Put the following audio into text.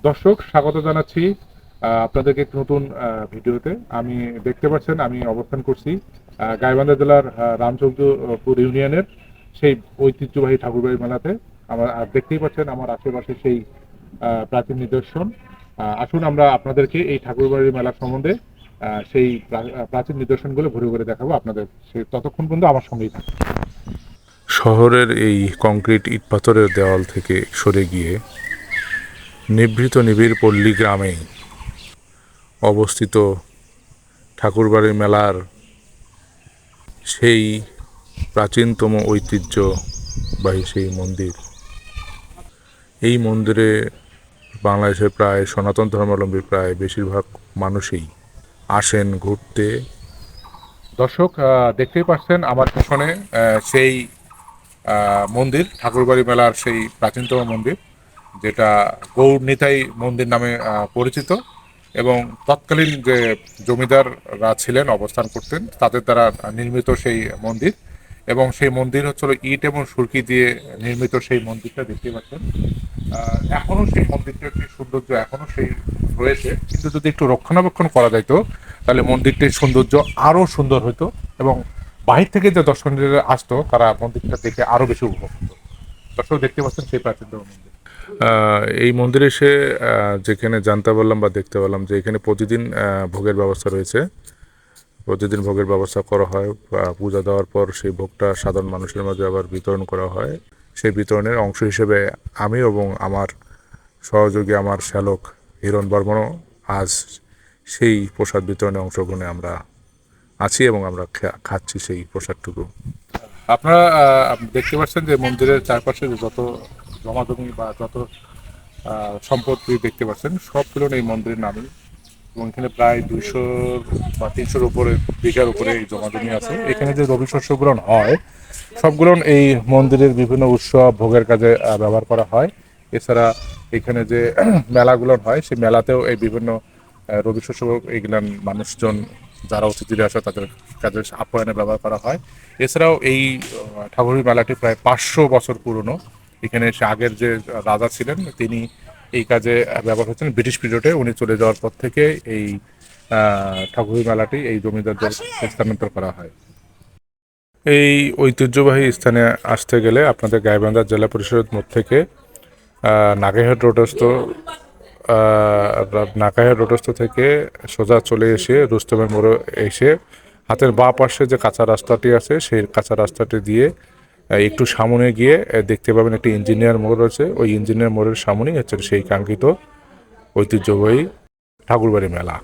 দর্শক স্বাগত জানাচ্ছি আপনাদেরকে একটি নতুন ভিডিওতে। আমি দেখতে পাচ্ছেন আমি অবস্থান করছি গাইবান্ধা জেলার রামচন্দ্রপুর ইউনিয়নের সেই ঐতিহ্যবাহী ঠাকুরবাড়ি মেলাতে। আমার দেখতেই পাচ্ছেন আমার আশেপাশে সেই প্রাচীন নিদর্শন। আসুন আমরা আপনাদেরকে এই ঠাকুরবাড়ির মেলা সম্বন্ধে সেই প্রাচীন নিদর্শনগুলো ঘুরে ঘুরে দেখাবো আপনাদের। ততক্ষণ পর্যন্ত আমার সঙ্গেই থাকুন। শহরের এই কংক্রিট ইটপাথরের দেওয়াল থেকে সরে গিয়ে নিভৃত নিবিড় পল্লী গ্রামে অবস্থিত ঠাকুরবাড়ির মেলার সেই প্রাচীনতম ঐতিহ্যবাহী সেই মন্দির। এই মন্দিরে বাংলাদেশের প্রায় সনাতন ধর্মাবলম্বী প্রায় বেশিরভাগ মানুষই আসেন ঘুরতে। দর্শক দেখতেই পাচ্ছেন আমার পিছনে সেই মন্দির, ঠাকুরবাড়ি মেলার সেই প্রাচীনতম মন্দির, যেটা গৌর নিতাই মন্দির নামে পরিচিত। এবং তৎকালীন যে জমিদাররা ছিলেন, অবস্থান করতেন, তাদের দ্বারা নির্মিত সেই মন্দির। এবং সেই মন্দির হচ্ছিল ইট এবং সুরকি দিয়ে নির্মিত। সেই মন্দিরটা দেখতে পাচ্ছেন এখনো সেই মন্দিরটার একটি সৌন্দর্য এখনো সেই রয়েছে, কিন্তু যদি একটু রক্ষণাবেক্ষণ করা যেত তাহলে মন্দিরটির সৌন্দর্য আরো সুন্দর হতো এবং বাহির থেকে যে দর্শনার্থীরা আসতো তারা মন্দিরটা দেখে আরো বেশি উপভোগ করতো। দর্শক দেখতে পাচ্ছেন সেই প্রাচীনতম মন্দির। এই মন্দিরে এসে যেখানে জানতে পারলাম বা দেখতে পেলাম যে এখানে প্রতিদিন ভোগের ব্যবস্থা রয়েছে। প্রতিদিন ভোগের ব্যবস্থা করা হয়, পূজা দেওয়ার পর সেই ভোগটা সাধারণ মানুষের মাঝে আবার বিতরণ করা হয়। সেই বিতরণের অংশ হিসেবে আমি এবং আমার সহযোগী আমার শ্যালক হিরণ বর্মনও আজ সেই প্রসাদ বিতরণে অংশগ্রহণে আমরা আছি এবং আমরা খাচ্ছি সেই প্রসাদটুকু। আপনারা দেখতে পাচ্ছেন যে মন্দিরের চারপাশে যত জমাজমি বা যত সম্পত্তি দেখতে পাচ্ছেন সবগুলো এই মন্দিরের নামে। এবং এখানে প্রায় 200 বা 300-র উপরে বিঘার উপরে এই জমাজমি আছে। এখানে যে রবি শস্যগুলো হয় সবগুলো এই মন্দিরের বিভিন্ন উৎসব ভোগের কাজে ব্যবহার করা হয়। এছাড়া এখানে যে মেলাগুলো হয় সেই মেলাতেও এই বিভিন্ন রবি শস্য এইগুলান মানুষজন যারা অতিথিরা আসে তাদের কাজের আপ্যায়নে ব্যবহার করা হয়। এছাড়াও এই ঠাকুরের মেলাটি প্রায় 500 বছর পুরনো। এখানে সে আগের যে রাজা ছিলেন তিনি এই কাজে ব্যবহার হচ্ছেন। ব্রিটিশ পিরিয়ডে উনি চলে যাওয়ার পর থেকে এই ঠাকুরের মেলাটি এই জমিদারদের স্থানান্তর করা হয়। এই ঐতিহ্যবাহী স্থানে আসতে গেলে আপনাদের গাইবান্ধা জেলা পরিষদের মোড় থেকে নাকাইহাট রোডস্থ নাকাইহাট রোডস্থ থেকে সোজা চলে এসে রুস্তমের মোড়ে এসে হাতের বাঁ পাশে যে কাঁচা রাস্তাটি আছে সেই কাঁচা রাস্তাটি দিয়ে একটু সামনে গিয়ে দেখতে পাবেন একটি ইঞ্জিনিয়ার মোড় রয়েছে। ওই ইঞ্জিনিয়ার মোড়ের সামনেই হচ্ছে সেই কাঙ্ক্ষিত ঐতিহ্যবাহী ঠাকুরবাড়ি মেলা।